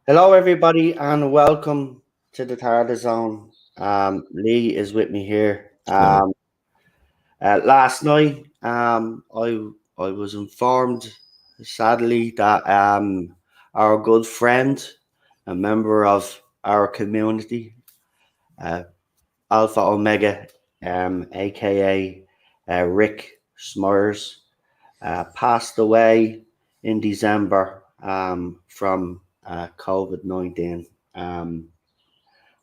Hello, everybody, and welcome to the Tarda Zone. Lee is with me here. Last night, I was informed, sadly, that our good friend, a member of our community, uh, Alpha Omega, aka Rick Smyers, passed away in December from COVID-19. And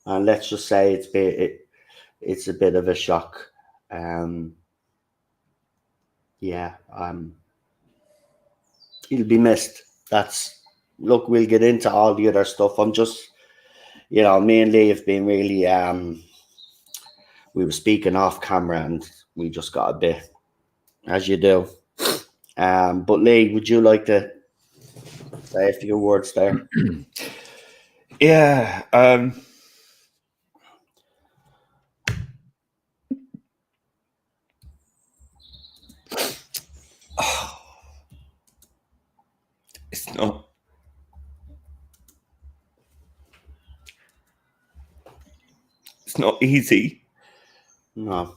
let's just say it's a bit of a shock. Yeah, he'll be missed. Look, we'll get into all the other stuff. I'm just, me and Lee have been really, we were speaking off camera and we just got a bit, as you do. But Lee, would you like to say a few words there? Yeah. It's not easy. No.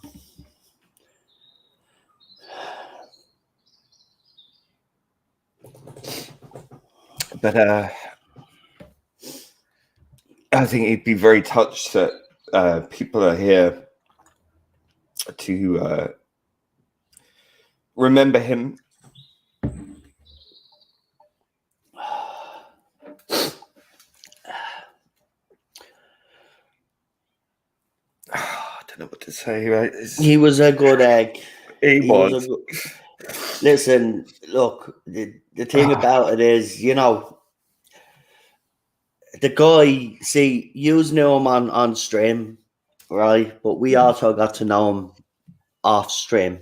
But I think he'd be very touched that people are here to remember him. I don't know what to say. Right? He was a good egg. He was. Listen, look, the thing about it is, the guy, see, you knew him on stream, right? But we also got to know him off stream.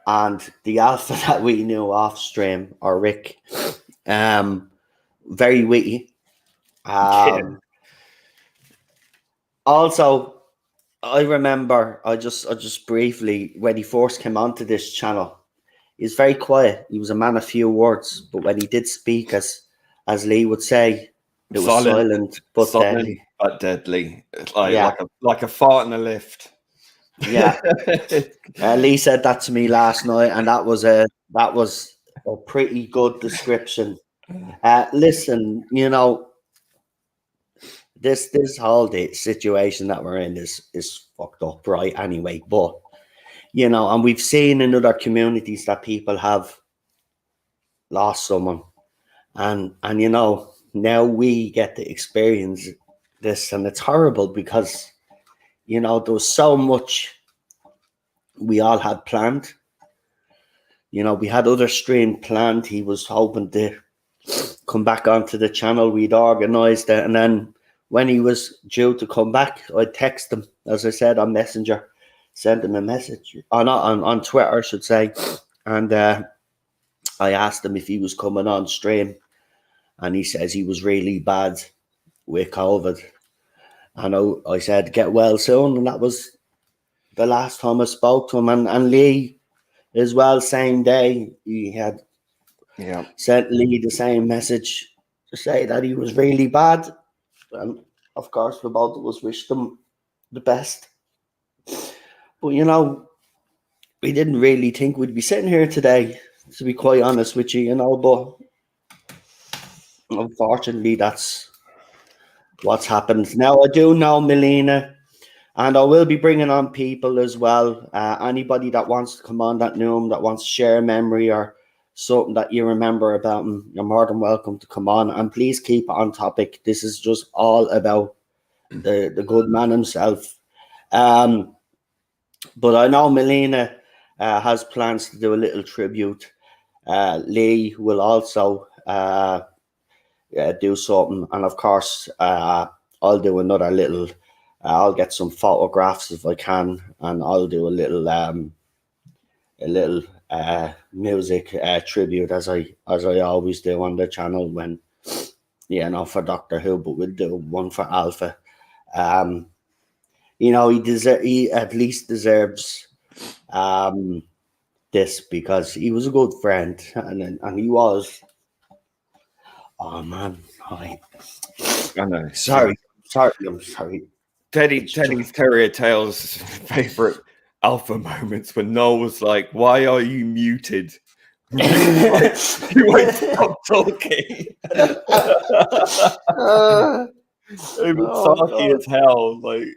And the Alpha that we knew off stream, or Rick, very witty. Also, I remember, I just briefly, when he first came onto this channel, he's very quiet. He was a man of few words, but when he did speak, as Lee would say, it was silent but deadly. But deadly, like a fart in a lift. Yeah, Lee said that to me last night, and that was a pretty good description. Listen, this whole situation that we're in is fucked up, right? Anyway, but and we've seen in other communities that people have lost someone, and now we get to experience this, and it's horrible because there was so much we all had planned. We had other stream planned. He was hoping to come back onto the channel. We'd organised it, and then when he was due to come back, I texted him, as I said, on Messenger, sent him a message, on Twitter, I should say, and I asked him if he was coming on stream, and he says he was really bad with COVID. And I said, get well soon, and that was the last time I spoke to him. And Lee as well, same day, he had sent Lee the same message to say that he was really bad. And of course, we both of us wished him the best. But we didn't really think we'd be sitting here today, to be quite honest with you, but unfortunately that's what's happened. Now, I do know Melina, and I will be bringing on people as well. Anybody that wants to come on that knew him, that wants to share a memory or something that you remember about him, you're more than welcome to come on. And please keep it on topic. This is just all about the good man himself. But I know Melina has plans to do a little tribute. Lee will also do something. And of course, I'll do another little. I'll get some photographs if I can, and I'll do a little music tribute as I always do on the channel when for Doctor Who, but we'll do one for Alpha. He at least deserves this because he was a good friend, and he was. Oh man, I know. sorry, I'm sorry. Teddy's Terrier Tales' favorite Alpha moments when Noel was like, "Why are you muted? You won't stop talking." It was sarky as hell, like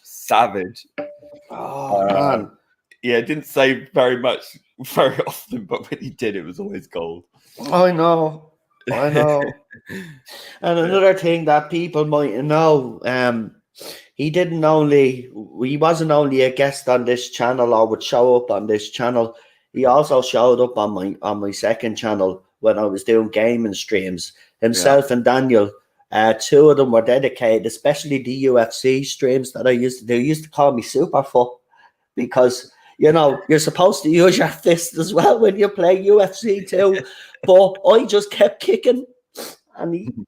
savage. Oh man. Yeah, didn't say very much very often, but when he did, it was always gold. I know. And another thing that people might know, he wasn't only a guest on this channel or would show up on this channel. He also showed up on my second channel when I was doing gaming streams. Himself and Daniel, two of them were dedicated, especially the UFC streams that I used to do. They used to call me Superfoot because you're supposed to use your fist as well when you play UFC too. But I just kept kicking, and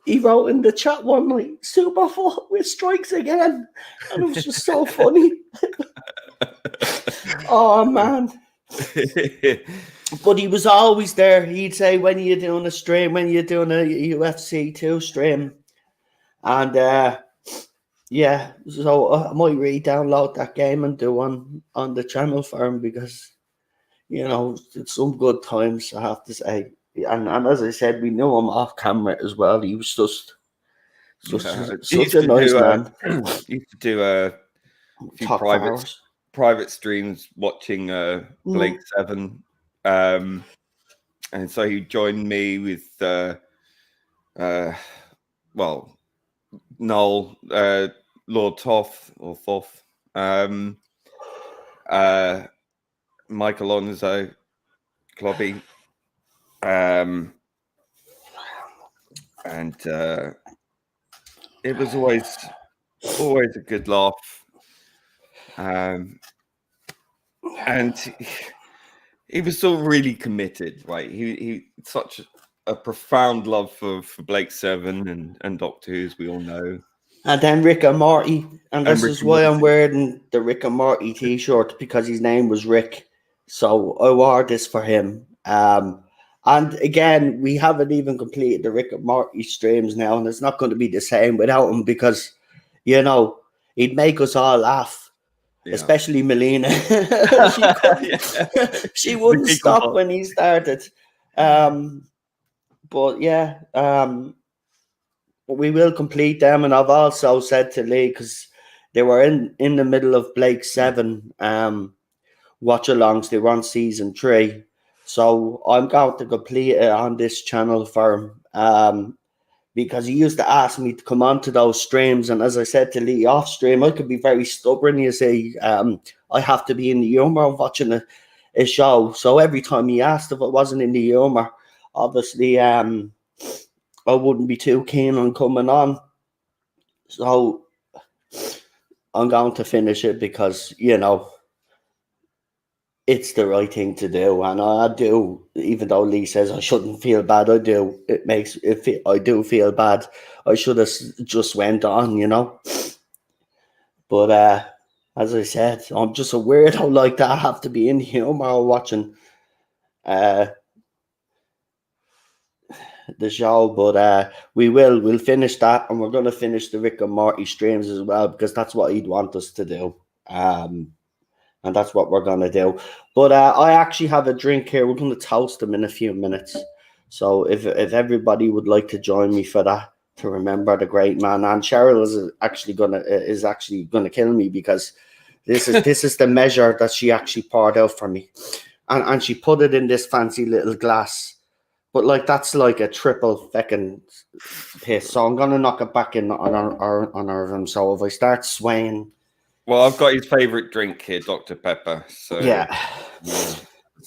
he wrote in the chat one night, Superfoot with strikes again. And it was just so funny. Oh man. But he was always there. He'd say, when are you doing a stream? When are you doing a UFC 2 stream? And so I might re-download that game and do one on the channel for him because, it's some good times, I have to say. And as I said, we knew him off camera as well. He was just such a nice man. Used to do a few private streams watching Blake 7. And so he joined me with Noel, Lord Toth or Thoth, Mike Alonso, Clobby, and it was always a good laugh, and he was still really committed, right? He such a profound love for Blake 7 and Doctor Who, as we all know. And then Rick and Morty, and this is why I'm wearing the Rick and Morty t-shirt, because his name was Rick. So I wore this for him. And again, we haven't even completed the Rick and Morty streams now, and it's not going to be the same without him because, he'd make us all laugh, especially Melina. She wouldn't stop when he started. But yeah, we will complete them, and I've also said to Lee, because they were in the middle of Blake 7 watch-alongs. They were on season 3. So I'm going to complete it on this channel for him because he used to ask me to come on to those streams. And as I said to Lee off stream, I could be very stubborn, you see. I have to be in the humour of watching a show. So every time he asked if it wasn't in the humour, obviously I wouldn't be too keen on coming on. So I'm going to finish it because, it's the right thing to do, and I do. Even though Lee says I shouldn't feel bad, I do. I do feel bad. I should have just went on, But as I said, I'm just a weirdo like that. I have to be in humor watching the show. But we'll finish that, and we're going to finish the Rick and Morty streams as well because that's what he'd want us to do. And that's what we're going to do. But I actually have a drink here. We're going to toast them in a few minutes. So if everybody would like to join me for that, to remember the great man. And Cheryl is actually gonna kill me because this is the measure that she actually poured out for me. And she put it in this fancy little glass. But that's like a triple feckin' piss. So I'm going to knock it back in on her. So if I start swaying... Well, I've got his favourite drink here, Dr. Pepper. So yeah.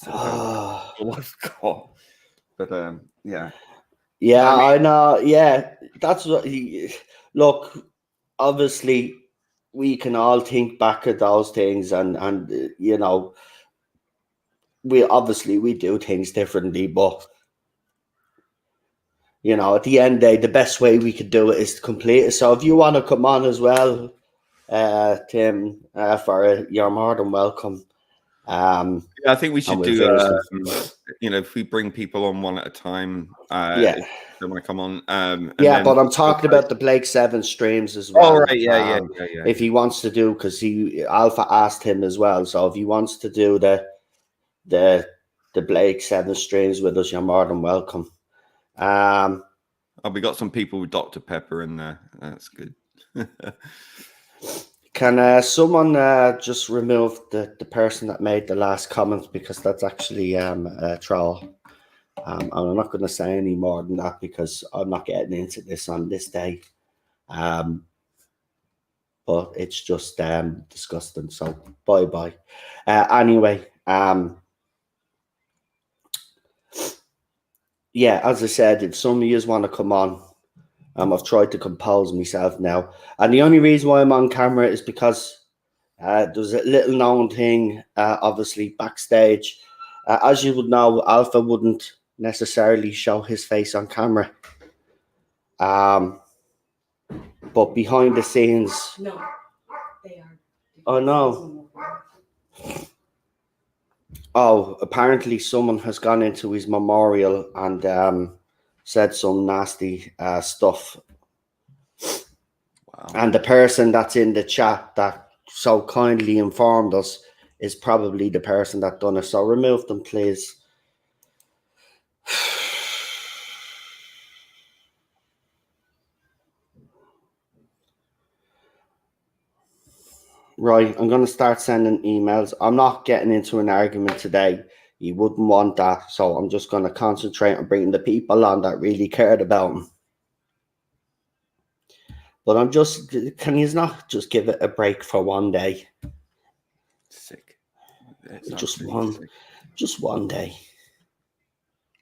What I've got. But yeah. Yeah, I mean, I know. Yeah, that's what he. Look, obviously, we can all think back at those things, and you know, we do things differently, but you know, at the end of the day, the best way we could do it is to complete it. So if you want to come on as well, Tim, you're more than welcome. I think we And should we'll do. finish them. If we bring people on one at a time, Yeah. if they want to come on, and Yeah, then but I'm talking about the Blake Seven streams as oh well. right, yeah. If he wants to do, because he Alpha asked him as well. So if he wants to do the Blake Seven streams with us, you're more than welcome. We got some people with Dr. Pepper in there. That's good. Can someone just remove the person that made the last comment, because that's actually a troll. And I'm not going to say any more than that because I'm not getting into this on this day. But it's just disgusting. So bye. Anyway, yeah, as I said, if some of you want to come on, I've tried to compose myself now. And the only reason why I'm on camera is because there's a little known thing, obviously, backstage. As you would know, Alpha wouldn't necessarily show his face on camera. But behind the scenes... No, they are. Oh, no. Oh, apparently someone has gone into his memorial and said some nasty stuff. Wow. And the person that's in the chat that so kindly informed us is probably the person that done it. So remove them, please. Right, I'm going to start sending emails. I'm not getting into an argument today. You wouldn't want that. So I'm just going to concentrate on bringing the people on that really cared about him. But I'm just, can you not just give it a break for one day? Sick. Just one day.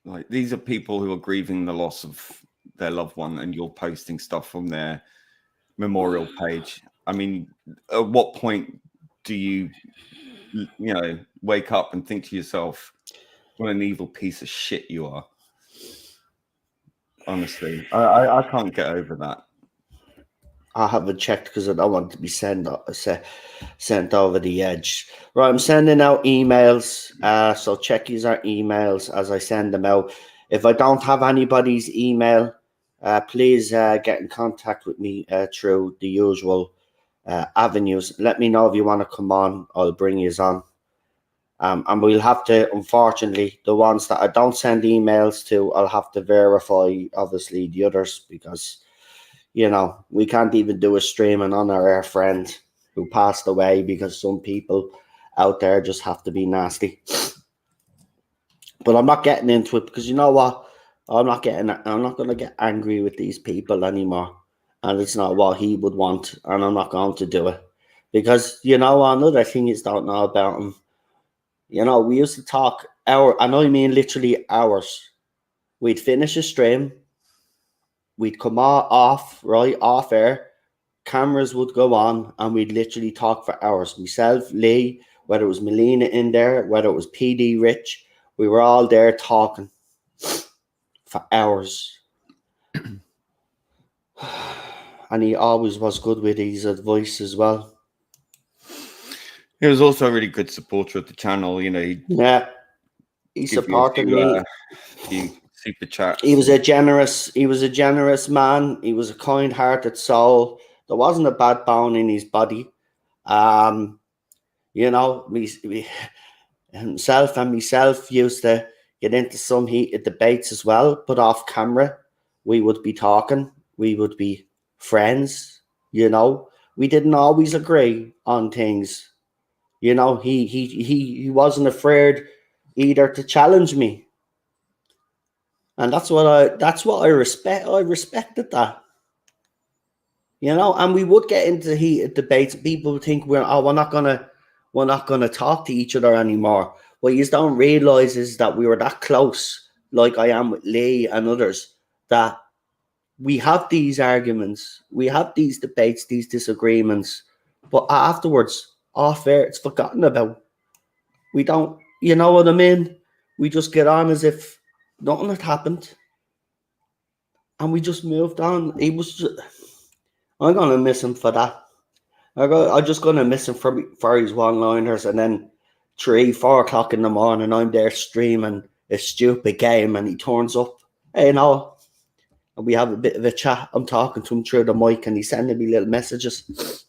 Like, these are people who are grieving the loss of their loved one, and you're posting stuff on their memorial page. I mean, at what point do you wake up and think to yourself, what an evil piece of shit you are? Honestly, I can't get over that. I haven't checked because I don't want to be sent over the edge. Right, I'm sending out emails. So check our emails as I send them out. If I don't have anybody's email, please get in contact with me through the usual avenues. Let me know if you want to come on. I'll bring you on. And we'll have to, unfortunately, the ones that I don't send emails to, I'll have to verify, obviously, the others, because, you know, we can't even do a stream and honor our friend who passed away, because some people out there just have to be nasty. But I'm not getting into it, because you know what? I'm not going to get angry with these people anymore. And it's not what he would want, and I'm not going to do it. Because, you know, another thing you don't know about him, you know, we used to talk literally hours. We'd finish a stream, we'd come off air, cameras would go on, and we'd literally talk for hours. Myself, Lee, whether it was Melina in there, whether it was PD Rich, we were all there talking for hours. And he always was good with his advice as well. He was also a really good supporter of the channel. You know, he supported me. Super chats. He was a generous man. He was a kind-hearted soul. There wasn't a bad bone in his body. You know, himself and myself used to get into some heated debates as well, but off camera, we would be talking. We would be friends. You know, we didn't always agree on things. You know, he wasn't afraid either to challenge me. And that's what I respect. I respected that. You know, and we would get into heated debates. People would think we're not gonna talk to each other anymore. What you don't realize is that we were that close, like I am with Lee and others, that we have these arguments, we have these debates, these disagreements, but afterwards, off air, it's forgotten about. We don't, you know what I mean? We just get on as if nothing had happened, and we just moved on. I'm gonna miss him for that. I'm just gonna miss him for his one-liners, and then 3, 4 o'clock in the morning, I'm there streaming a stupid game, and he turns up. Hey, you know, and we have a bit of a chat. I'm talking to him through the mic, and he's sending me little messages.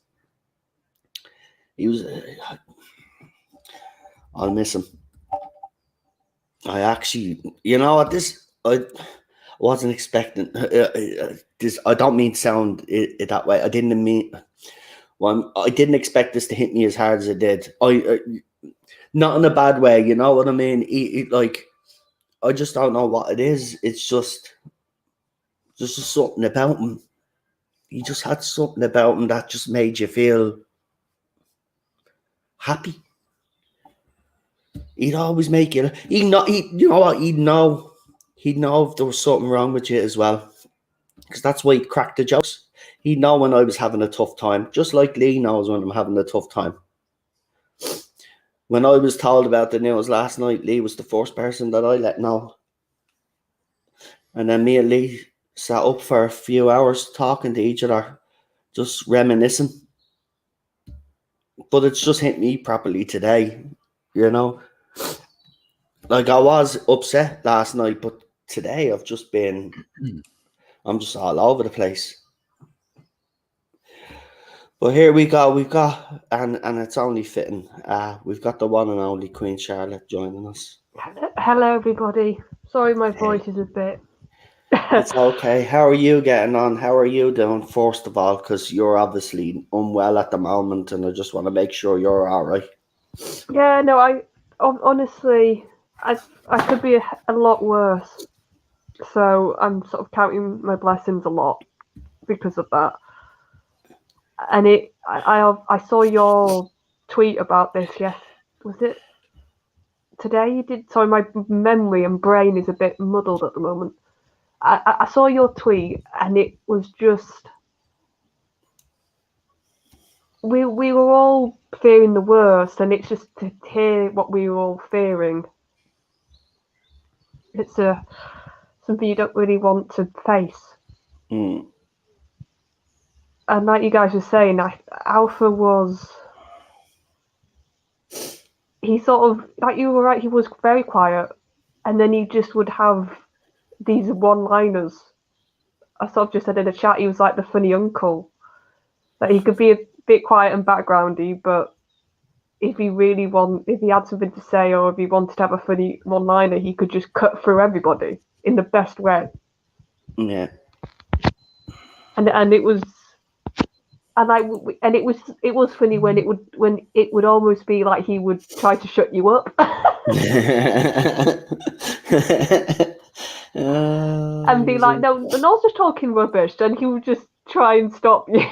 He was, I'll miss him. I actually, you know what, I wasn't expecting this. I don't mean to sound it that way. I didn't mean. Well, I didn't expect this to hit me as hard as it did. Not in a bad way, you know what I mean. Like, I just don't know what it is. It's just something about him. He just had something about him that just made you feel happy. He'd always make you. You know what? He'd know if there was something wrong with you as well, because that's why he'd crack the jokes. He'd know when I was having a tough time, just like Lee knows when I'm having a tough time. When I was told about the news last night, Lee was the first person that I let know. And then me and Lee sat up for a few hours talking to each other, just reminiscing. But it's just hit me properly today, you know. Like, I was upset last night, but today I'm just all over the place. But here we've got, and it's only fitting, we've got the one and only Queen Charlotte joining us. Hello, everybody. Sorry, my voice is a bit. It's okay. How are you getting on? How are you doing, first of all? Because you're obviously unwell at the moment, and I just want to make sure you're all right. Yeah, no, I honestly, I could be a lot worse. So I'm sort of counting my blessings a lot because of that. And I saw your tweet about this. Yes, was it today? You did. Sorry, my memory and brain is a bit muddled at the moment. I saw your tweet, and it was just we were all fearing the worst, and it's just to hear what we were all fearing. It's something you don't really want to face. Mm. And like you guys were saying, Alpha was. He sort of, like you were right, he was very quiet, and then he just would have these one-liners. I sort of just said in the chat, he was like the funny uncle. That he could be a bit quiet and backgroundy, but if he had something to say, or if he wanted to have a funny one-liner, he could just cut through everybody in the best way. Yeah. And it was, and it was funny when it would almost be like he would try to shut you up. And be like, no, Noel's just talking rubbish, and he would just try and stop you.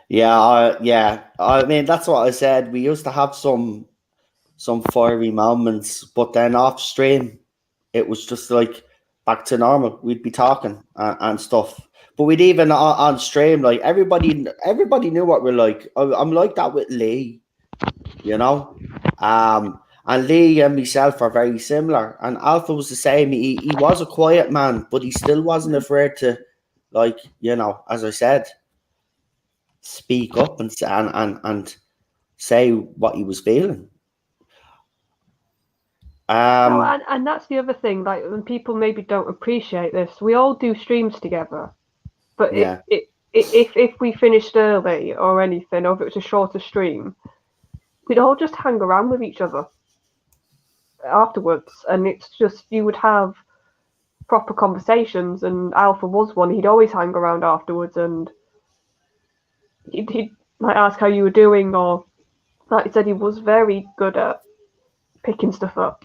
Yeah. I mean, that's what I said. We used to have some fiery moments, but then off stream, it was just like back to normal. We'd be talking and stuff, but we'd even on stream, like everybody knew what we're like. I'm like that with Lee, you know. And Lee and myself are very similar. And Alpha was the same. He was a quiet man, but he still wasn't afraid to, like, you know, as I said, speak up and say what he was feeling. No, and that's the other thing. Like, when people maybe don't appreciate this, we all do streams together. But yeah. if we finished early or anything, or if it was a shorter stream, we'd all just hang around with each other afterwards, and it's just you would have proper conversations. And Alpha was one; he'd always hang around afterwards, and he'd like ask how you were doing, or like he said, he was very good at picking stuff up.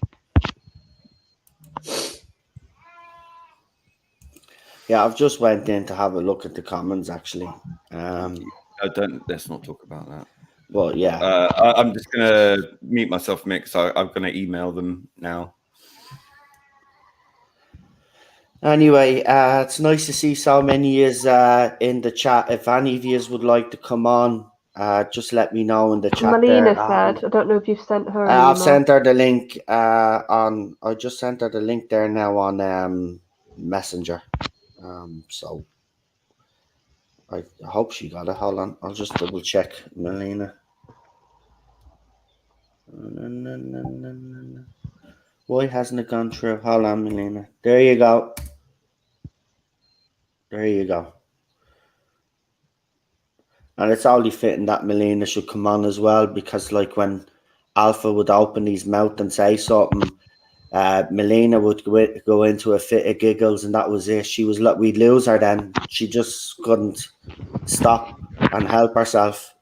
Yeah, I've just went in to have a look at the comments actually. Let's not talk about that. Well, yeah. I'm just gonna mute myself, Mick. So I'm gonna email them now. Anyway, it's nice to see so many is in the chat. If any of you would like to come on, just let me know in the chat Melina there. said, I don't know if you've sent her an I've email. sent her the link on. I just sent her the link there now on Messenger. So I hope she got it. Hold on, I'll just double check, Melina. Why hasn't it gone through? Hold on, Melina. There you go. There you go. And it's only fitting that Melina should come on as well, because like when Alpha would open his mouth and say something, Melina would go into a fit of giggles, and that was it. She was like, we'd lose her then. She just couldn't stop and help herself.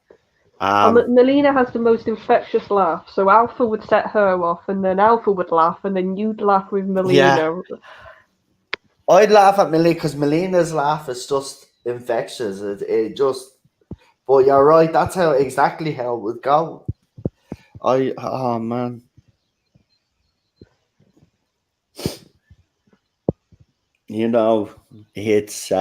Melina has the most infectious laugh, so Alpha would set her off, and then Alpha would laugh, and then you'd laugh with Melina. Yeah. I'd laugh at Melina because Melina's laugh is just infectious. It just, but you're right. That's exactly how it would go. Oh man. You know, it's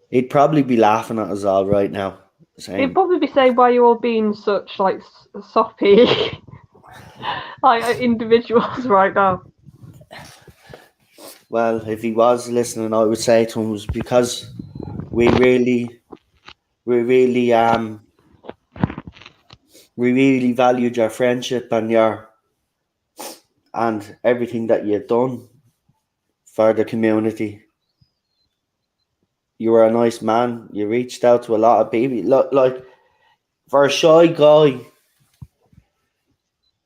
he'd probably be laughing at us all right now. He'd probably be saying, "Why are you all being such like soppy, like individuals right now?" Well, if he was listening, I would say to him it was because we really valued your friendship and everything that you've done for the community. You were a nice man. You reached out to a lot of people. Like for a shy guy,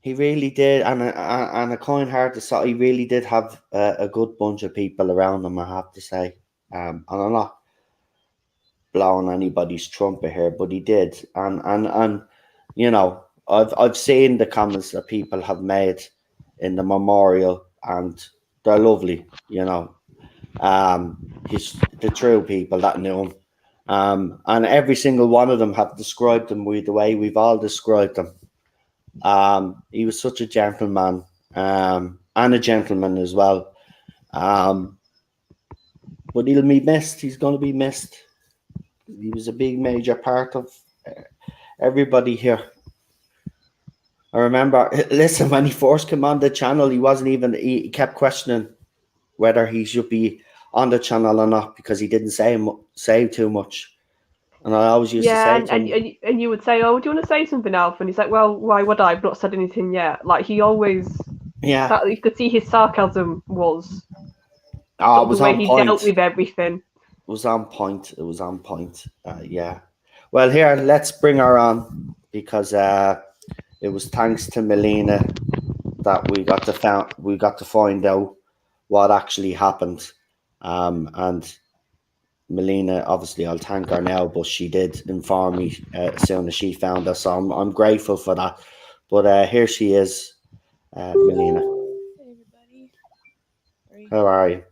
he really did, and a kind-hearted soul. He really did have a good bunch of people around him, I have to say. And I'm not blowing anybody's trumpet here, but he did. And you know, I've seen the comments that people have made in the memorial, and they're lovely. You know, he's the true people that knew him. And every single one of them have described him with the way we've all described him. He was such a gentleman, and a gentleman as well. But he'll be missed. He's going to be missed. He was a big major part of everybody here. I remember, listen, when he first came on the channel, he kept questioning whether he should be on the channel or not, because he didn't say too much. And I always used to say to him, and you would say, "Oh, do you want to say something, Alf?" And he's like, "Well, why would I? I've not said anything yet." Like he always, yeah, you could see his sarcasm was it was the way on he point. dealt with everything. It was on point. It was on point. Yeah. Well, here, let's bring her on, because it was thanks to Melina that we got to find out what actually happened. And Melina, obviously, I'll thank her now, but she did inform me as soon as she found us. So I'm grateful for that. But here she is, Melina. Hey everybody. Sorry. How are you?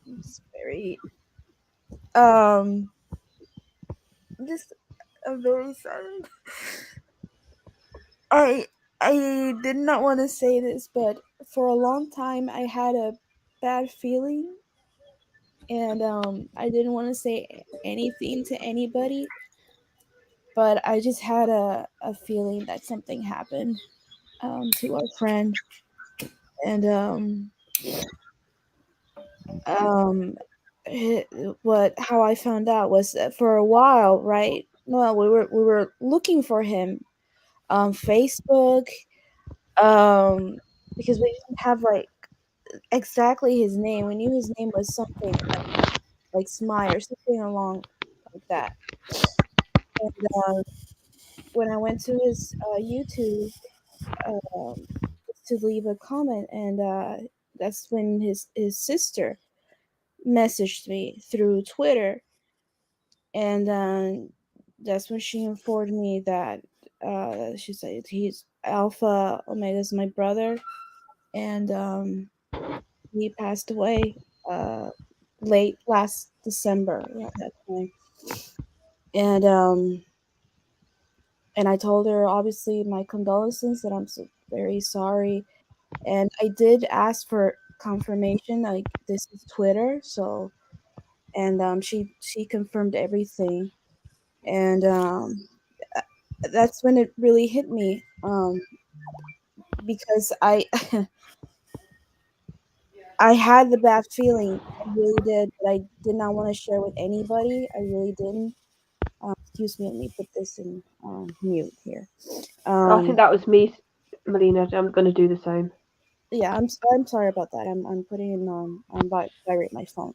Just very just I'm very sorry. I did not want to say this, but for a long time I had a bad feeling, and I didn't want to say anything to anybody, but I just had a feeling that something happened to our friend. And how I found out was that for a while, right? Well, we were looking for him on Facebook, because we didn't have like exactly his name. We knew his name was something like Smy or something along like that. And when I went to his YouTube to leave a comment, and that's when his sister messaged me through Twitter, and that's when she informed me that she said he's Alpha Omega's my brother, and he passed away late last December around that time. And and I told her obviously my condolences, that I'm so very sorry, and I did ask for confirmation, like this is Twitter, so, and she confirmed everything, and that's when it really hit me, because I I had the bad feeling, I really did, but I did not want to share with anybody. I really didn't. Excuse me, let me put this in mute here. I think Um, that was me, Melina. I'm going to do the same. yeah, I'm sorry about that. I'm putting in vibrate my phone.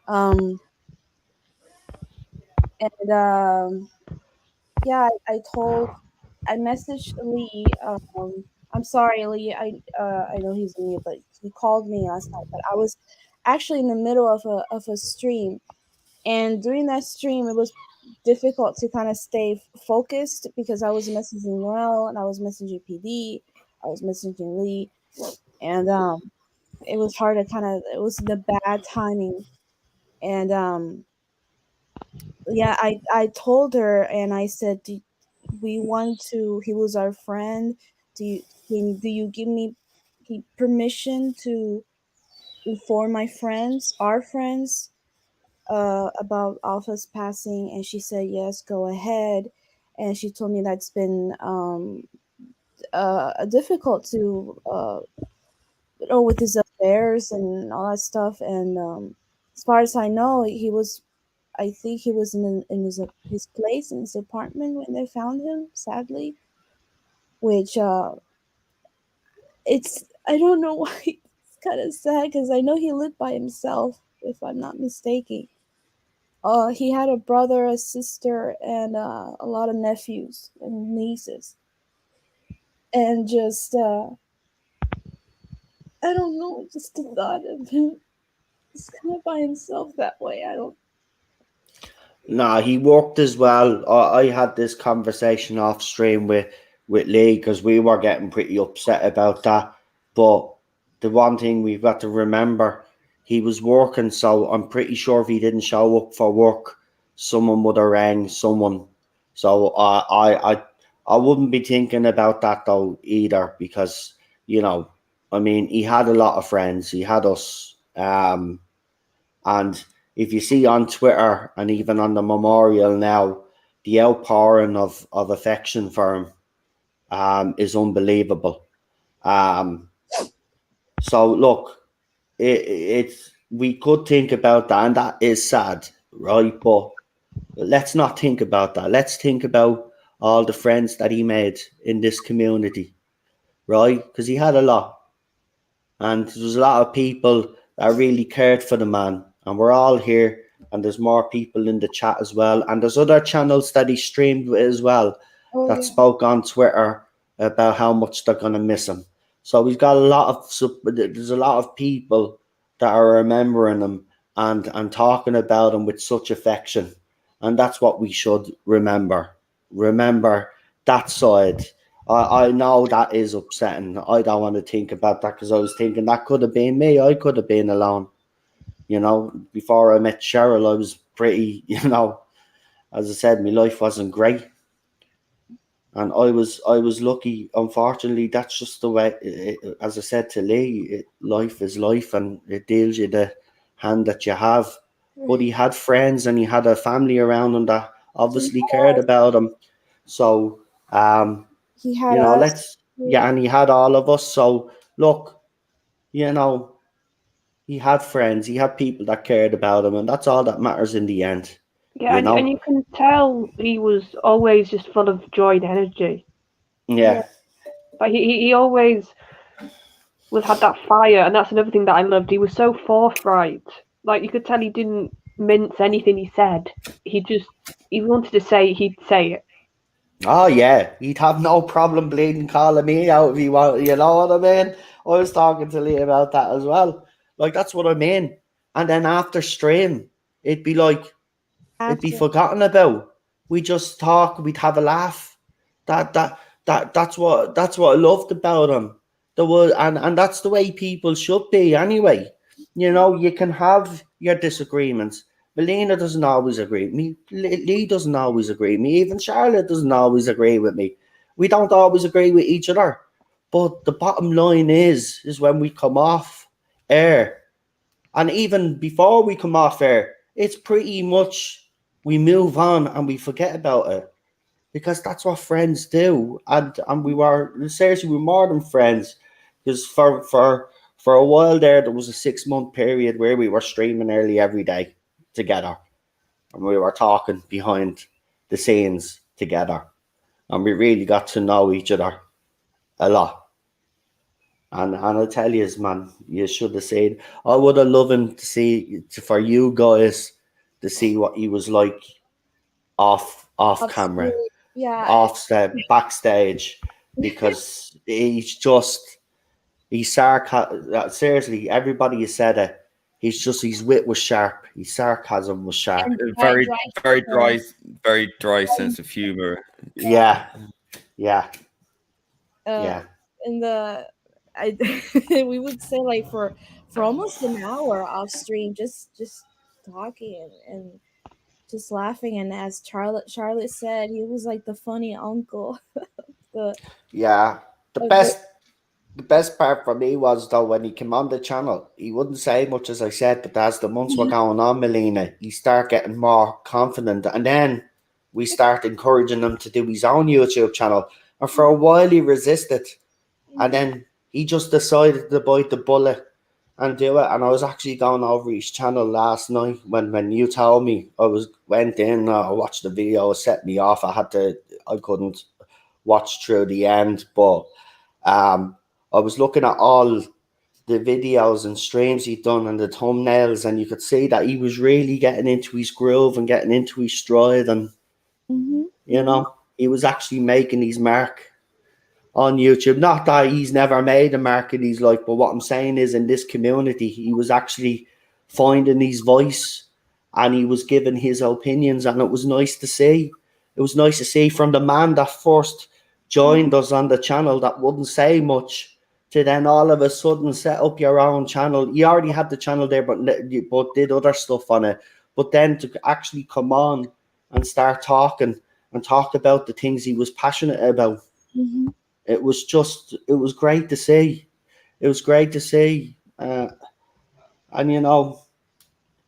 Um, and yeah, I messaged Lee. I'm sorry, Lee. I know he's in mute, but he called me last night. But I was actually in the middle of a stream, and during that stream, it was difficult to kind of stay focused because I was messaging Noel and I was messaging PD, I was messaging Lee, and it was hard to kind of. It was the bad timing, and yeah, I told her and I said, we want to. He was our friend. Do you give me permission to inform my friends, our friends, about Alpha's passing? And she said yes, go ahead. And she told me that's been difficult to with his affairs and all that stuff. And as far as I know, he was. I think he was in his place in his apartment when they found him. Sadly, which it's I don't know why it's kind of sad because I know he lived by himself, if I'm not mistaken. He had a brother, a sister, and a lot of nephews and nieces, and just I don't know, just the thought of him just kind of by himself that way. I don't. Nah, he worked as well. I had this conversation off stream with Lee because we were getting pretty upset about that. But the one thing we've got to remember, he was working, so I'm pretty sure if he didn't show up for work, someone would have rang someone. So I wouldn't be thinking about that though either because I mean, he had a lot of friends. He had us. And if you see on Twitter and even on the memorial now, the outpouring of affection for him is unbelievable. Um, so look, it's we could think about that, and that is sad, right? But let's not think about that. Let's think about all the friends that he made in this community, right? Because he had a lot. And there was a lot of people that really cared for the man. And we're all here, and there's more people in the chat as well. And there's other channels that he streamed with as well Oh that yeah, spoke on Twitter about how much they're gonna miss him. So we've got a lot of there's a lot of people that are remembering him and talking about him with such affection, and that's what we should remember. Remember that side. I know that is upsetting. I don't want to think about that because I was thinking that could have been me. I could have been alone. Before I met Cheryl, I was pretty, as I said, my life wasn't great. And I was lucky. Unfortunately, that's just the way, as I said to Lee, life is life and it deals you the hand that you have. But he had friends and he had a family around him that obviously cared about him. So, he had us. and he had all of us. So look, you know, he had friends, he had people that cared about him, and that's all that matters in the end. Yeah, and you can tell he was always just full of joy and energy. Yeah. Like he always had that fire, and that's another thing that I loved. He was so forthright. Like you could tell he didn't mince anything he said. He wanted to say, he'd say it. Oh yeah, he'd have no problem bleeding calling me out if he wanted. You know what I mean? I was talking to Lee about that as well. Like that's what I mean. And then after stream, it'd be like it'd be forgotten about. We just talk. We'd have a laugh. That's what I loved about him. There was and that's the way people should be anyway. You can have your disagreements. Melina doesn't always agree with me. Lee doesn't always agree with me. Even Charlotte doesn't always agree with me. We don't always agree with each other. But the bottom line is when we come off air, and even before we come off air, it's pretty much we move on and we forget about it, because that's what friends do. And we were seriously, we were more than friends, because for a while there was a 6 month period where we were streaming early every day together, and we were talking behind the scenes together, and we really got to know each other a lot. And I tell you, man, you should have seen. I would have loved him to see, for you guys to see what he was like off camera, Absolutely. Yeah. backstage, because he's sarcasm. Seriously, everybody has said it. His wit was sharp. His sarcasm was sharp. And Very, very humor. very dry sense of humor. Yeah, yeah, Uh, yeah. in the I we would say like for almost an hour off stream, just talking and just laughing. And as Charlotte said, he was like the funny uncle. the Yeah, the of the best the best part for me was though when he came on the channel, he wouldn't say much, as I said, but as the months were going on, Melina, he started getting more confident, and then we start encouraging him to do his own YouTube channel. And for a while he resisted, and then he just decided to bite the bullet and do it. And I was actually going over his channel last night when you told me. Went in, I watched the video, it set me off. I couldn't watch through the end, but I was looking at all the videos and streams he'd done and the thumbnails, and you could see that he was really getting into his groove and getting into his stride, and he was actually making his mark on YouTube. Not that he's never made a mark in his life, but what I'm saying is, in this community, he was actually finding his voice, and he was giving his opinions, and it was nice to see. It was nice to see from the man that first joined us on the channel that wouldn't say much, to then all of a sudden set up your own channel. You already had the channel there, but did other stuff on it. But then to actually come on and start talking and talk about the things he was passionate about, it was great to see. It was great to see. And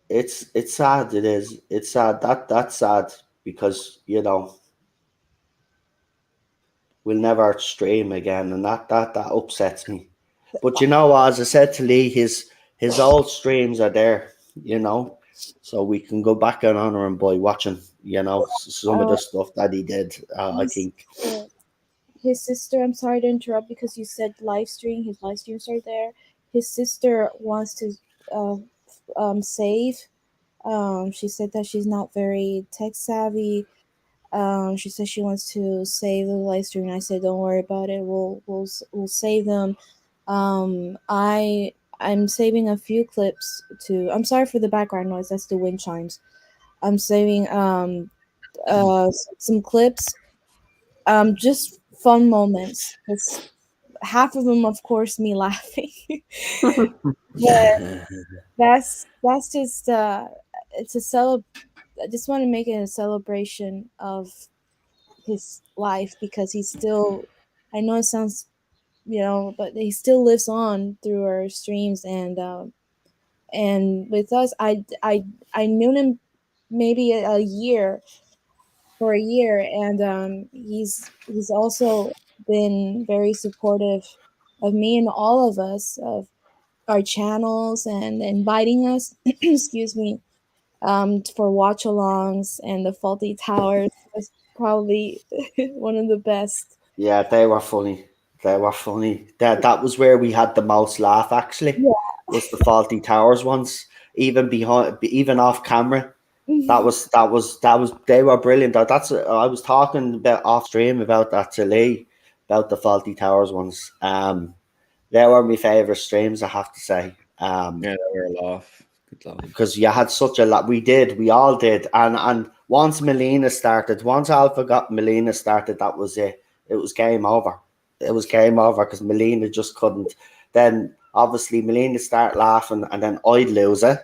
it's sad. It is. It's sad. That's sad, because we'll never stream again, and that upsets me. But as I said to Lee, his old streams are there. So we can go back and honor him by watching. Some of the stuff that he did. I his, think. uh, his sister, I'm sorry to interrupt because you said live stream. His live streams are there. His sister wants to uh, save. She said that she's not very tech savvy. She said she wants to save the live stream. And I said, don't worry about it. We'll save them. I'm saving a few clips to. I'm sorry for the background noise. That's the wind chimes. I'm saving some clips. Just fun moments. It's half of them, of course, me laughing. But that's just it's a I just want to make it a celebration of his life, because he's still. I know it sounds, but he still lives on through our streams, and with us, I knew him maybe a year for a year, and he's also been very supportive of me and all of us, of our channels, and inviting us excuse me, for watch alongs, and the Faulty Towers was probably one of the best. Yeah, they were funny. They were funny. That was where we had the most laugh, actually. Yeah. Was the Faulty Towers ones. Even off camera. That was they were brilliant. I was talking about off stream about that to Lee, about the Faulty Towers ones. They were my favourite streams, I have to say. Yeah, they were a laugh. Good laugh. Because you had such a lot. We all did. And once Alpha got Melina started, that was it. It was game over. It was game over, because Melina just couldn't. Then obviously Melina start laughing, and then I'd lose it,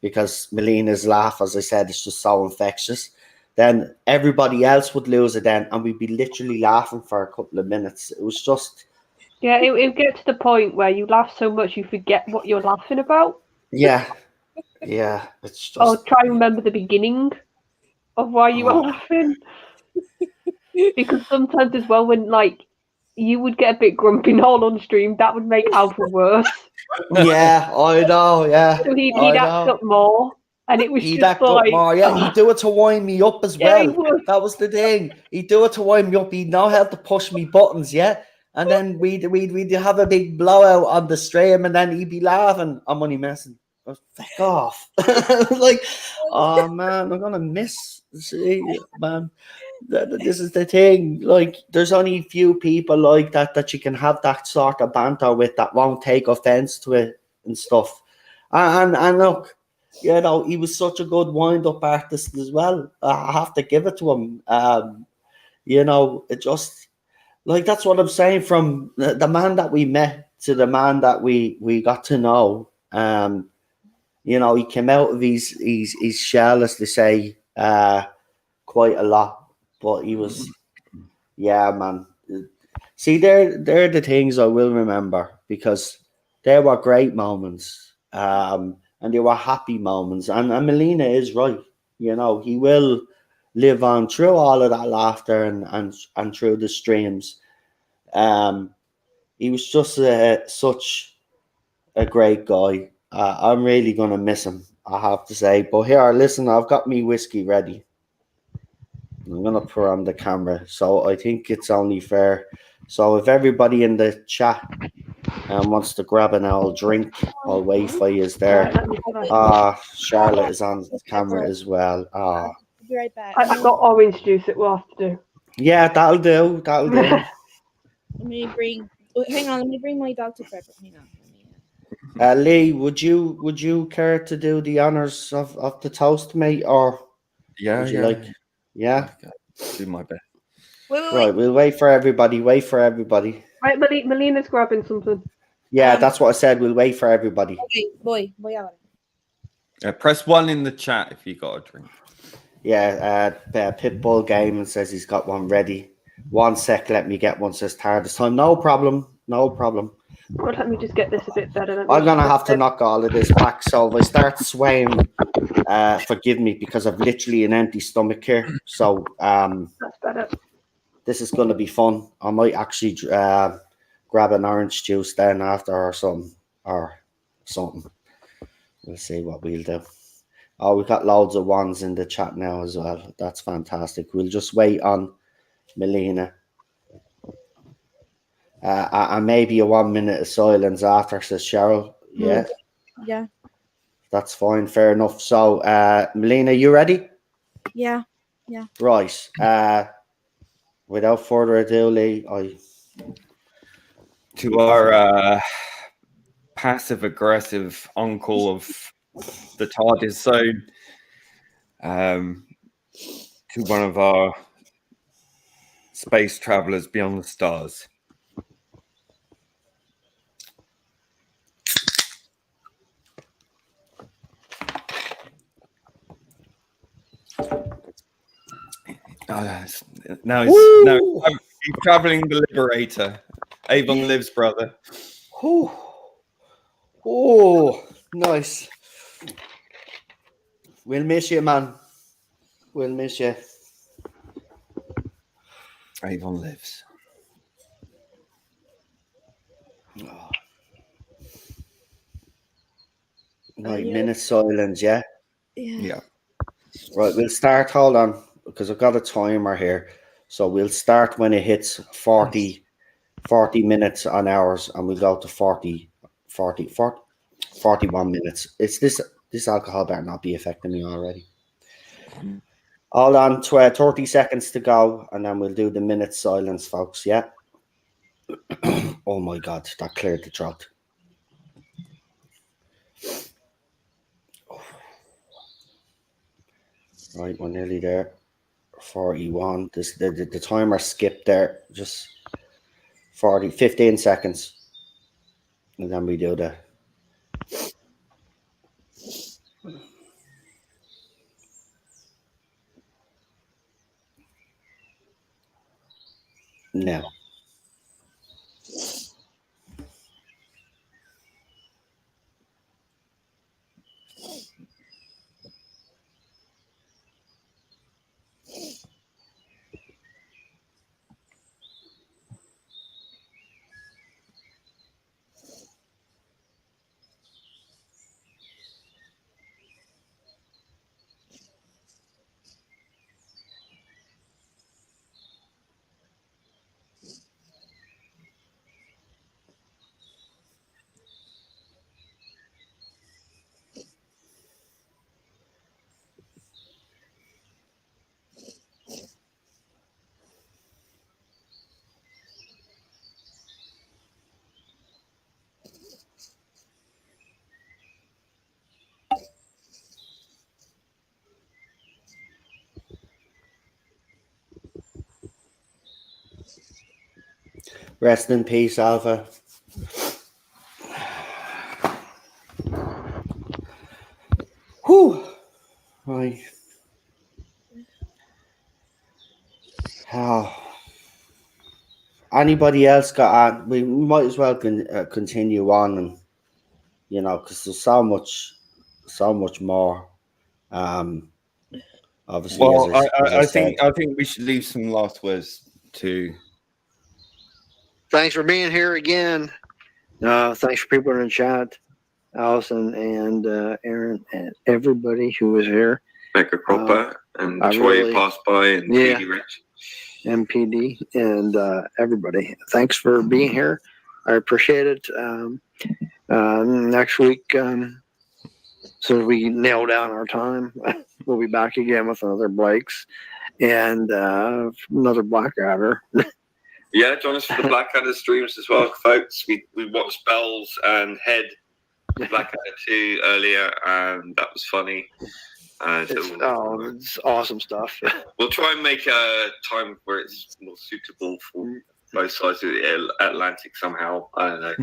because Melina's laugh, as I said, is just so infectious. Then everybody else would lose it then, and we'd be literally laughing for a couple of minutes. It was just, Yeah, it would get to the point where you laugh so much you forget what you're laughing about. yeah, it's Or just, try and remember the beginning of why you were oh, laughing. Because sometimes as well, when like you would get a bit grumpy and all on stream, that would make Alpha worse. yeah, I know, yeah, So he'd I act know. up more, and it was He'd just act up like, more, yeah. He'd do it to wind me up as yeah, he well. would. That was the thing. He'd do it to wind me up. He'd know how to push me buttons, yeah. And then we'd have a big blowout on the stream, and then he'd be laughing. I'm only messing. Oh, fuck off! Like, oh man, I'm gonna miss. See, man, this is the thing. Like, there's only few people like that you can have that sort of banter with that won't take offense to it and stuff. And look, you know, he was such a good wind-up artist as well. I have to give it to him. You know, it just like that's what I'm saying. From the man that we met to the man that we got to know. You know, he came out of his shell, as they say, quite a lot. But he was, yeah, man. See, they're the things I will remember because they were great moments. And they were happy moments. And Melina is right. You know, he will live on through all of that laughter and through the streams. Um, he was just such a great guy. I'm really gonna miss him, I have to say. But here, listen, I've got me whiskey ready. I'm gonna put on the camera, so I think it's only fair. So if everybody in the chat wants to grab an old drink, I'll wait for you there. Right, let me try. Charlotte is on camera as well. I'll be right back. I got orange juice. It will have to do. Yeah, that'll do. That'll do. Let me bring. Hang on. Let me bring my Dr Pepper. Hang on. Let me, Lee, would you care to do the honors of the toast, mate, or Yeah, would you yeah. like? Yeah. Do my best. wait. Right, we'll wait for everybody. Wait for everybody. Right, Melina's grabbing something. Yeah, that's what I said. We'll wait for everybody. Okay, voy ahora. Press 1 in the chat if you got a drink. Yeah, Pitbull Gaming says he's got one ready. 1 sec, let me get one, says TARDIS time. No problem. No problem. Well, let me just get this a bit better. I'm going to have to knock all of this back. So if I start swaying, forgive me because I've literally an empty stomach here. So That's better. this is going to be fun. I might actually grab an orange juice then after or something. We'll see what we'll do. Oh, we've got loads of ones in the chat now as well. That's fantastic. We'll just wait on Melina. And maybe a 1 minute of silence after, says Cheryl. Yeah. Yeah. That's fine. Fair enough. So, Melina, you ready? Yeah. Right. Without further ado, Lee, To our passive-aggressive uncle of the TARDIS zone, to one of our space travelers beyond the stars. Now he's traveling the Liberator. Avon lives, brother. Oh, nice. We'll miss you, man. We'll miss you. Avon lives. Oh. Right, minute silence, yeah? Yeah. Right, we'll start. Hold on, because I've got a timer here. So we'll start when it hits 40 minutes on ours, and we'll go to 41 minutes. It's this alcohol better not be affecting me already. Hold on, 30 seconds to go, and then we'll do the minute silence, folks, yeah? Oh my God, that cleared the throat. Right, we're nearly there. 41. The timer skipped there. Just 15 seconds. And then we do the No. Rest in peace, Alpha. Whew. Right. Oh. Anybody else got on? We might as well continue on, and because there's so much more. Obviously, Well, as I I said. think we should leave some last words to. Thanks for being here again. Thanks for people in the chat, Allison and Aaron and everybody who was here. Becca Cropper and I Troy really- passed by and Yeah. PD Rich. MPD and everybody. Thanks for being here. I appreciate it. Next week, so we nail down our time, we'll be back again with another Blake's and another Blackadder. Yeah, join us for the Blackadder streams as well, folks. We watched Bells and Head Blackadder 2 earlier, and that was funny. It's awesome stuff. We'll try and make a time where it's more suitable for both sides of the Atlantic somehow. I don't know.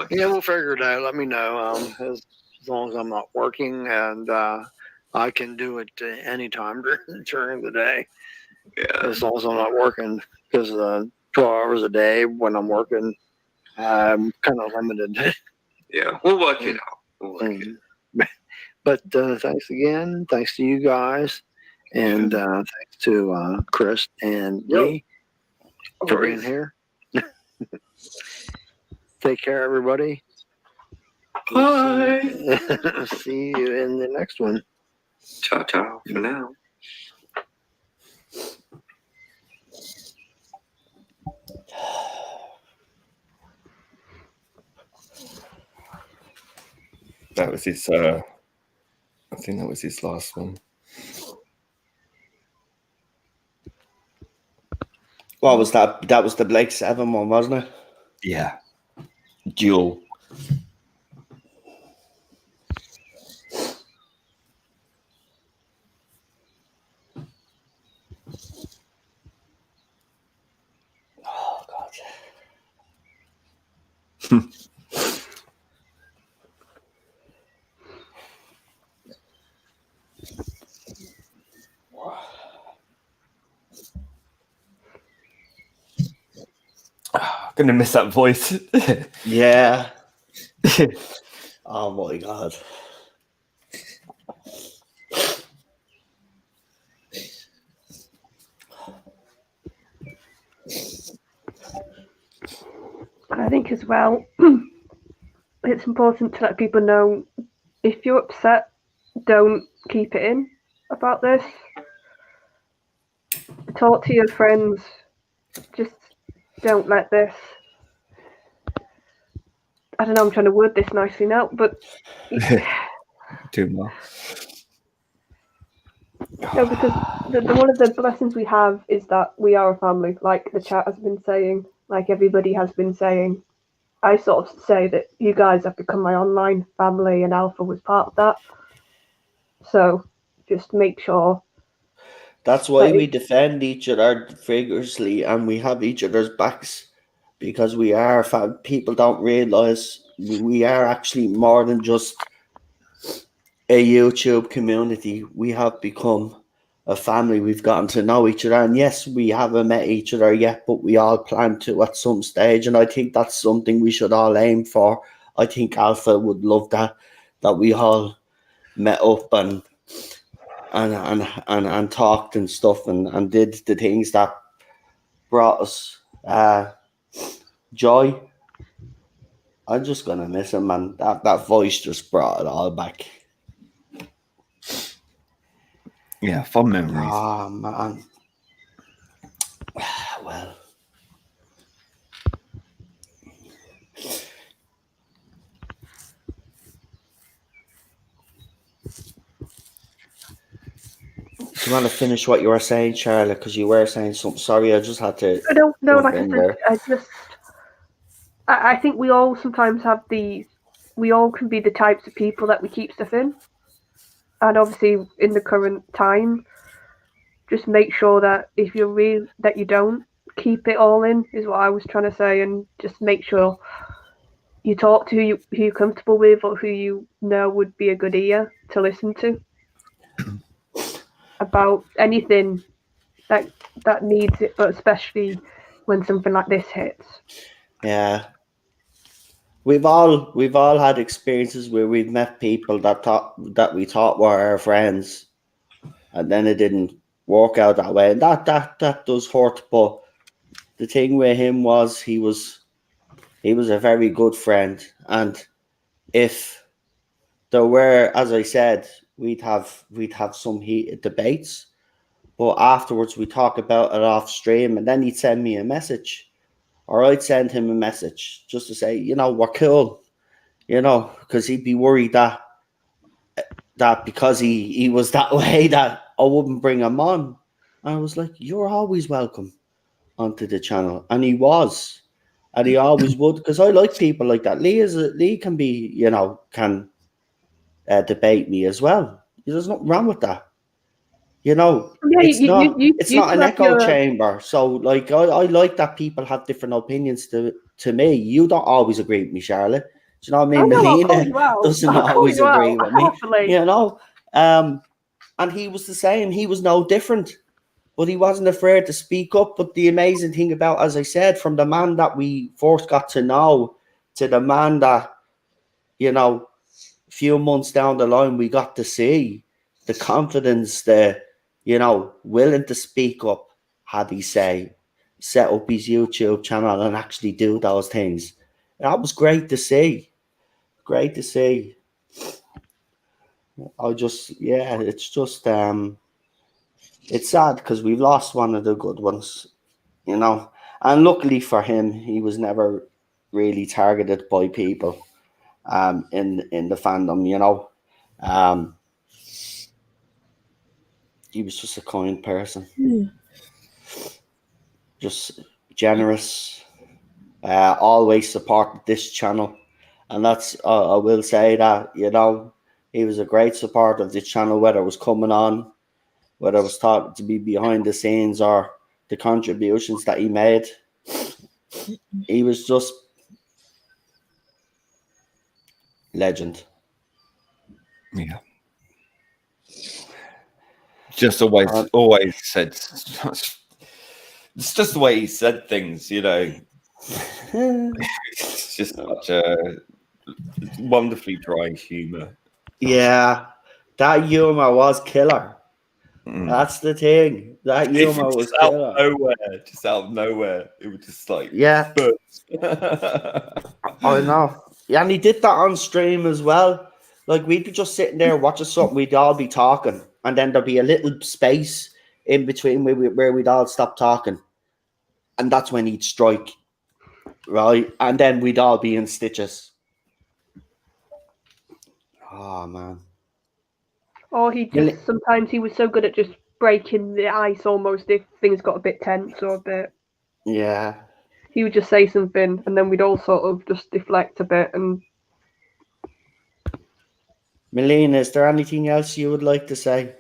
Yeah, we'll figure it out. Let me know as long as I'm not working, and I can do it anytime during the day. Yeah. As long as I'm not working, because 12 hours a day when I'm working, I'm kind of limited. Yeah, we'll work it out. We'll work it. But thanks again. Thanks to you guys. And thanks to Chris and me for being here. Take care, everybody. Bye. See you in the next one. Ciao, ciao for now. That was his. I think that was his last one. What was that? That was the Blake 7 one, wasn't it? Yeah. Duel. Oh God. I'm gonna miss that voice. Yeah. Oh my God. I think as well, it's important to let people know if you're upset, don't keep it in about this. Talk to your friends. Just don't let this. I don't know, I'm trying to word this nicely now, but Too much. no, because one of the blessings we have is that we are a family, like the chat has been saying, like everybody has been saying. I sort of say that you guys have become my online family, and Alpha was part of that. So just make sure. That's why we defend each other vigorously, and we have each other's backs, because we are people don't realize we are actually more than just a YouTube community. We have become a family. We've gotten to know each other, and yes, we haven't met each other yet, but we all plan to at some stage, and I think that's something we should all aim for. I think Alpha would love that we all met up and talked and stuff and did the things that brought us joy. I'm just gonna miss him, man. That voice just brought it all back. Yeah, fun memories. Oh man. Well. Do you want to finish what you were saying, Charlotte? Because you were saying something. Sorry, I just had to. No, jump like I in said, there. I think we all sometimes have we all can be the types of people that we keep stuff in. And obviously, in the current time, just make sure that if you're real, that you don't keep it all in, is what I was trying to say. And just make sure you talk to who you're comfortable with or who you know would be a good ear to listen to about anything that needs it, but especially when something like this hits. Yeah. We've all had experiences where we've met people that we thought were our friends, and then it didn't work out that way, and that does hurt. But the thing with him was he was a very good friend, and if there were, as I said, we'd have some heated debates, but afterwards we talk about it off stream, and then he'd send me a message, or I'd send him a message just to say, we're cool, because he'd be worried that because he was that way that I wouldn't bring him on. And I was like, you're always welcome onto the channel, and he was, and he always would, because I like people like that. Lee can be, can debate me as well. There's nothing wrong with that. Yeah, It's not an two have echo chamber. So like I like that people have different opinions to me. You don't always agree with me, Charlotte. Do you know what I mean? Melina doesn't always agree with me. Hopefully. And he was the same. He was no different. But he wasn't afraid to speak up. But the amazing thing about, as I said, from the man that we first got to know to the man that, a few months down the line we got to see, the confidence, the willing to speak up, had he say, set up his YouTube channel and actually do those things. That was great to see. Great to see. It's just it's sad because we've lost one of the good ones, and luckily for him, he was never really targeted by people in the fandom, he was just a kind person. Just generous, always supported this channel, and that's I will say that he was a great support of the channel, whether it was coming on, whether it was thought to be behind the scenes, or the contributions that he made. He was just legend. Yeah, just always said. It's just the way he said things, It's just such a wonderfully dry humor. Yeah, that humor was killer. That's the thing. That humor was killer. Just out of nowhere. It was just like, yeah. I know. Yeah, and he did that on stream as well. Like, we'd be just sitting there watching something, we'd all be talking, and then there'd be a little space in between where we'd all stop talking. And that's when he'd strike, right? And then we'd all be in stitches. Oh, man. Or sometimes he was so good at just breaking the ice almost if things got a bit tense or a bit. Yeah. He would just say something and then we'd all sort of just deflect a bit. And Melina, is there anything else you would like to say?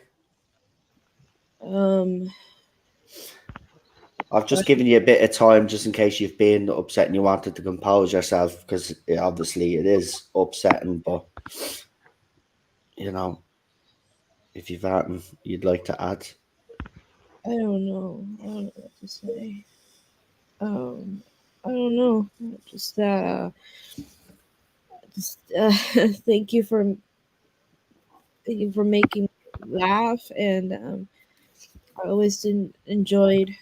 I've just given you a bit of time just in case you've been upset and you wanted to compose yourself, because obviously it is upsetting, but if you've anything you'd like to add. I don't know. I don't know what to say. I don't know. Just thank you for making me laugh, and I always enjoyed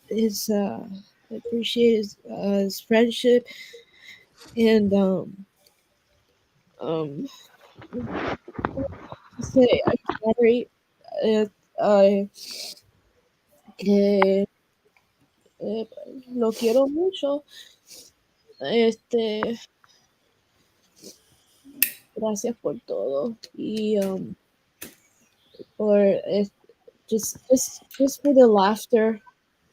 his I appreciate his friendship, and um to say I'm sorry. I que lo quiero mucho. Gracias por todo y for just for the laughter,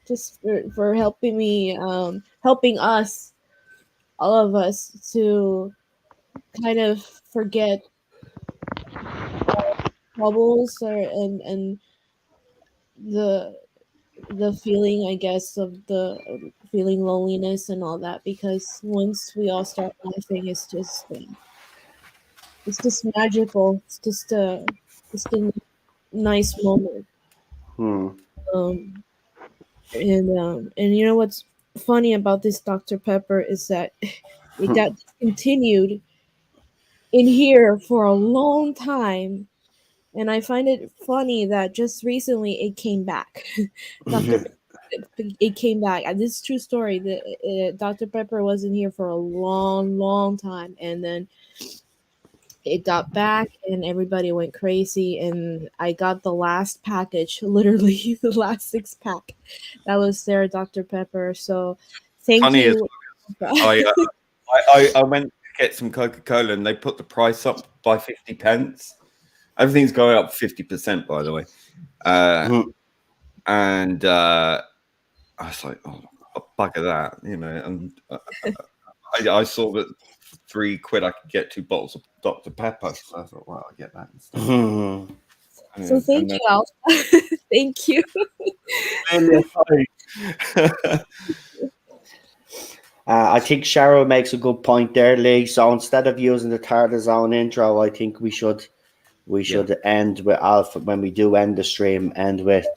just for helping me, helping us, all of us, to kind of forget troubles, or and the feeling, I guess, of the feeling loneliness and all that, because once we all start laughing, it's just magical. It's just a nice moment. Hmm. Um, and you know what's funny about this Dr. Pepper is that it got discontinued in here for a long time, and I find it funny that just recently it came back. Dr. It came back. And this is true story. Dr. Pepper wasn't here for a long, long time, and then it got back, and everybody went crazy. And I got the last package, literally the last 6-pack. That was there, Dr. Pepper. So, thank Funny is, you. I went to get some Coca-Cola and they put the price up by 50 pence. Everything's going up 50%, by the way. And I was like, oh, bugger that, you know. And I saw that for £3 I could get 2 bottles of Dr. Pepper. So I thought, well, I'll get that instead. So thank you, Alf. Thank you. I think Cheryl makes a good point there, Lee. So instead of using the Tarzan intro, I think we should end with Alpha when we do end the stream. End with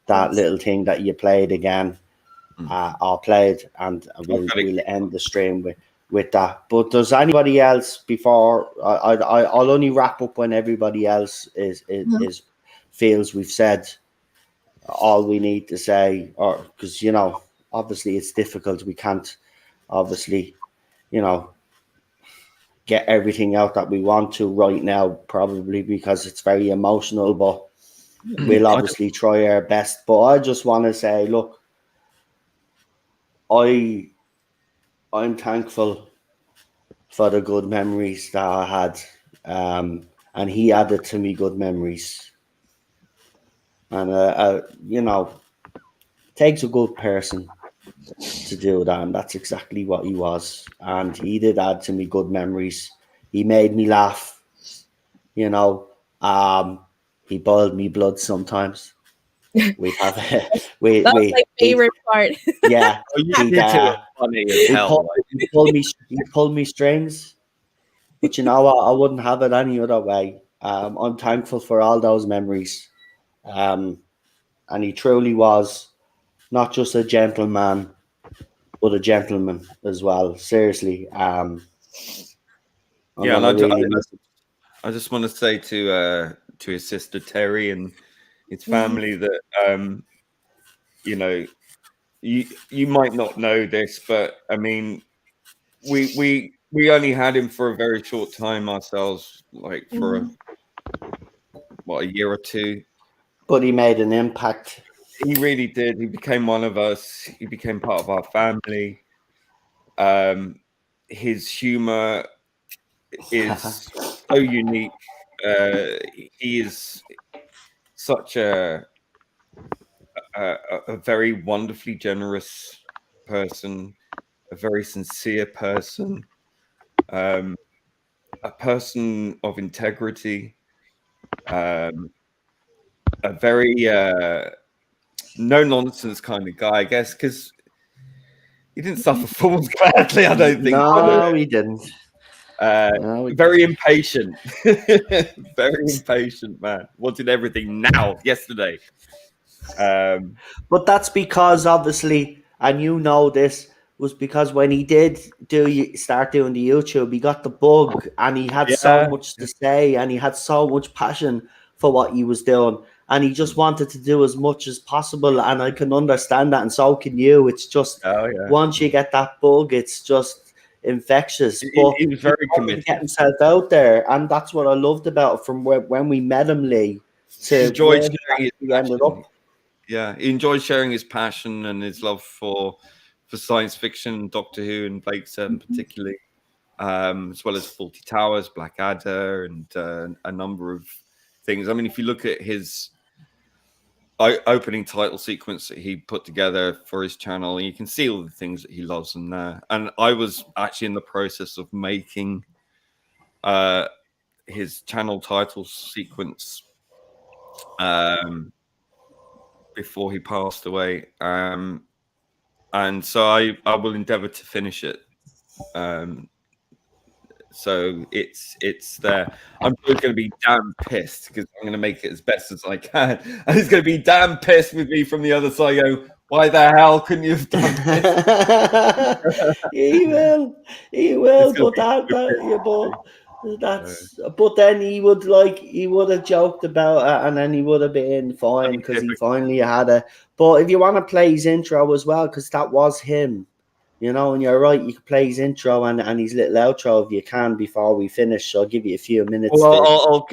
that little thing that you played again. Or played, and we'll end the stream with that. But does anybody else before I'll only wrap up when everybody else is feels we've said all we need to say, or because obviously it's difficult. We can't obviously get everything out that we want to right now, probably because it's very emotional, but we'll obviously try our best. But I just want to say, look, I'm thankful for the good memories that I had, and he added to me good memories. And takes a good person to do that, and that's exactly what he was. And he did add to me good memories. He made me laugh. He boiled me blood sometimes. We have That was my favorite part. Yeah, funny as hell. He pulled me strings, but I wouldn't have it any other way. I'm thankful for all those memories, and he truly was not just a gentleman, but a gentleman as well. Seriously, I just want to say to his sister Terry and his family that you might not know this, but I mean, we only had him for a very short time ourselves, like for a year or two. But he made an impact. He really did. He became one of us. He became part of our family. His humor is so unique. He is such a very wonderfully generous person, a very sincere person, a person of integrity, a very no nonsense kind of guy, I guess, because he didn't suffer fools gladly. I don't think. No, he didn't. Very impatient, very impatient man. Wanted everything now, yesterday. But that's because obviously, and you know this, was because when he did start doing the YouTube, he got the bug, and he had so Yeah. much to say, and he had so much passion for what he was doing, and he just wanted to do as much as possible. And I can understand that, and so can you. It's just once you get that bug, it's just infectious. But He was very he wanted to committed. get himself out there, and that's what I loved about it from when we met him, Lee, to Enjoyed where he sharing his actually ended passion. up. Yeah, he enjoyed sharing his passion and his love for science fiction, Doctor Who, and Blake Seven particularly, as well as Faulty Towers, Blackadder, and a number of things. I mean, if you look at his opening title sequence that he put together for his channel, you can see all the things that he loves in there. And I was actually in the process of making his channel title sequence before he passed away. And so I will endeavor to finish it. So it's there. I'm going to be damn pissed because I'm going to make it as best as I can. And he's going to be damn pissed with me from the other side. Go, why the hell couldn't you have done this? He will, but then he would have joked about it, and then he would have been fine because he finally had it. But if you want to play his intro as well, because that was him. You know, and you're right, you can play his intro and his little outro if you can before we finish. So I'll give you a few minutes. Well,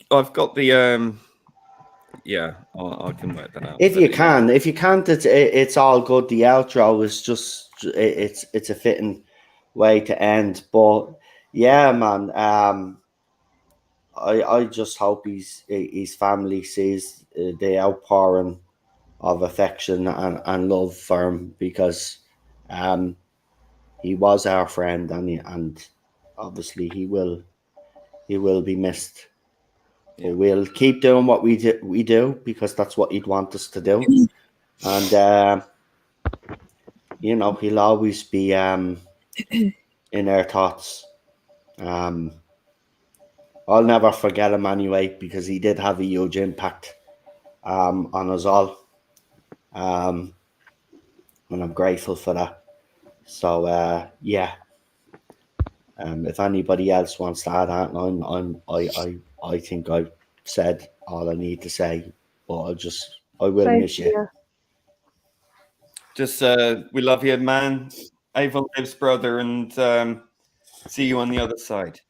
I've got the I can work that out. If you can't, it's all good. The outro is just it's a fitting way to end. But yeah, man, I just hope his family sees the outpouring of affection and love for him, because he was our friend, and obviously he will be missed. Yeah. But we'll keep doing what we do because that's what he'd want us to do, and you know, he'll always be in our thoughts. I'll never forget him anyway, because he did have a huge impact on us all, and I'm grateful for that. So yeah. If anybody else wants to add on, I think I've said all I need to say, but I will miss you. Just we love you, man. Avon lives, brother, and see you on the other side.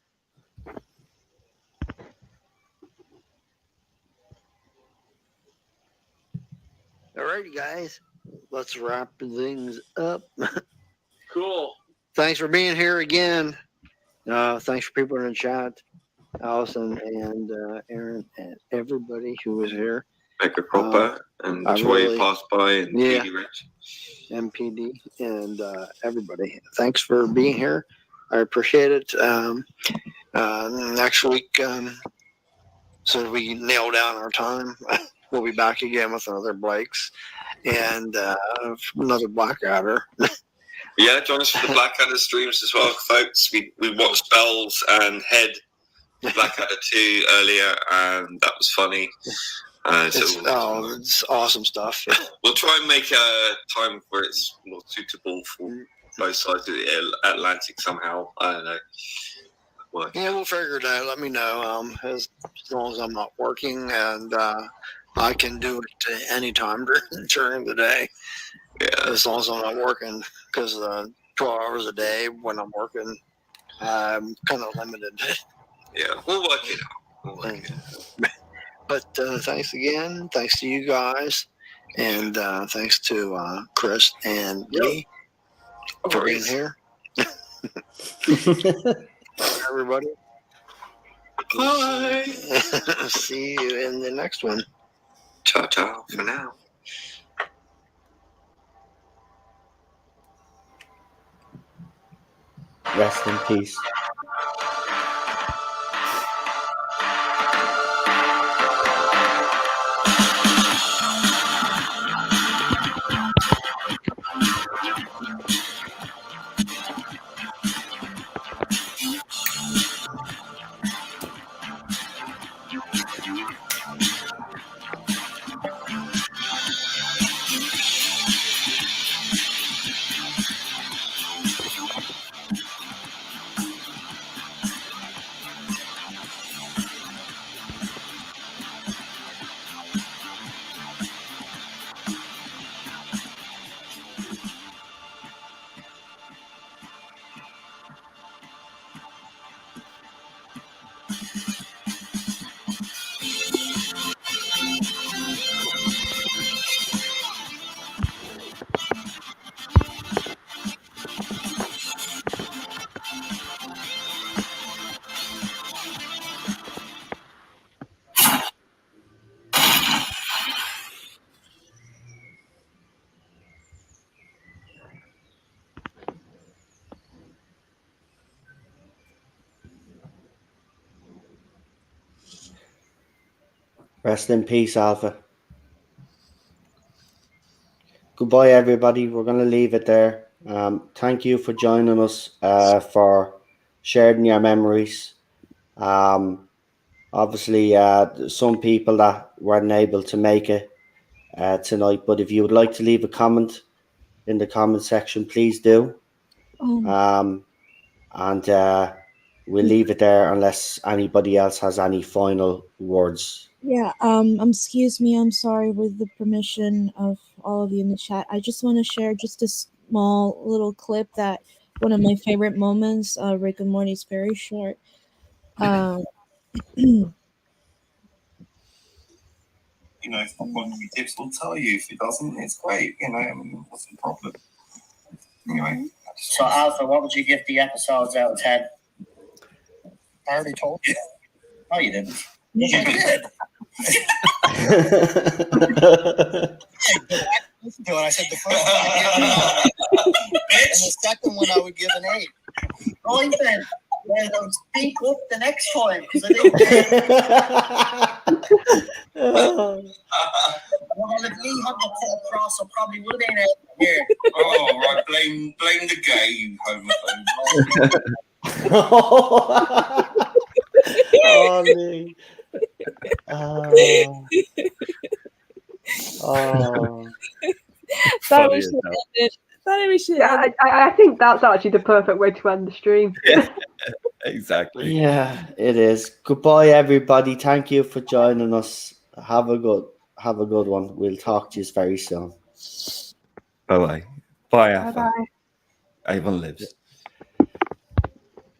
Alrighty, guys, let's wrap things up. Cool. Thanks for being here again. Thanks for people in the chat, Allison and Aaron and everybody who was here. Becca Cropper and Troy passed by, and PD Rich. MPD and everybody. Thanks for being here. I appreciate it. Next week, so we nail down our time, we'll be back again with another Blake's and another Blackadder. Yeah, join us for the Blackadder streams as well, folks. We watched Bells and Head Blackadder 2 earlier, and that was funny. It's awesome stuff. We'll try and make a time where it's more suitable for both sides of the Atlantic somehow. I don't know. Yeah, we'll figure it out. Let me know. As long as I'm not working, and I can do it any time during the day. Yeah. As long as I'm not working, because 12 hours a day when I'm working, I'm kind of limited. Yeah, we'll work it out. But thanks again. Thanks to you guys. And thanks to Chris and Lee for being here. Bye, everybody. Bye. See you in the next one. Ciao, ciao for now. Rest in peace. Rest in peace, Alpha. Goodbye, everybody. We're going to leave it there. Thank you for joining us, for sharing your memories. Obviously, some people that weren't able to make it tonight, but if you would like to leave a comment in the comment section, please do. And we'll leave it there unless anybody else has any final words. Yeah, excuse me, I'm sorry, with the permission of all of you in the chat. I just want to share just a small little clip that one of my favorite moments, Rick and Morty's very short. You know, if not one of your tips will tell you. If it doesn't, it's great. You know, I mean, what's the problem? Anyway. So, Alpha, what would you give the episodes out of 10? I already told you. No, you didn't. Yes, you did. Listen to it. I said the first one I give an 9, and the second one I would give an 8. Right then. Well, don't speak up the next time because I didn't. Well, if Lee hadn't put across, I probably would have been out here. Oh, right. Blame the gay, you homophobe. Oh, Lee. Thought we should end it. Thought we should end it. I think that's actually the perfect way to end the stream. Exactly. Yeah, it is. Goodbye, everybody. Thank you for joining us. Have a good one. We'll talk to you very soon. Bye-bye. Bye, Alpha. Bye-bye. Avon lives.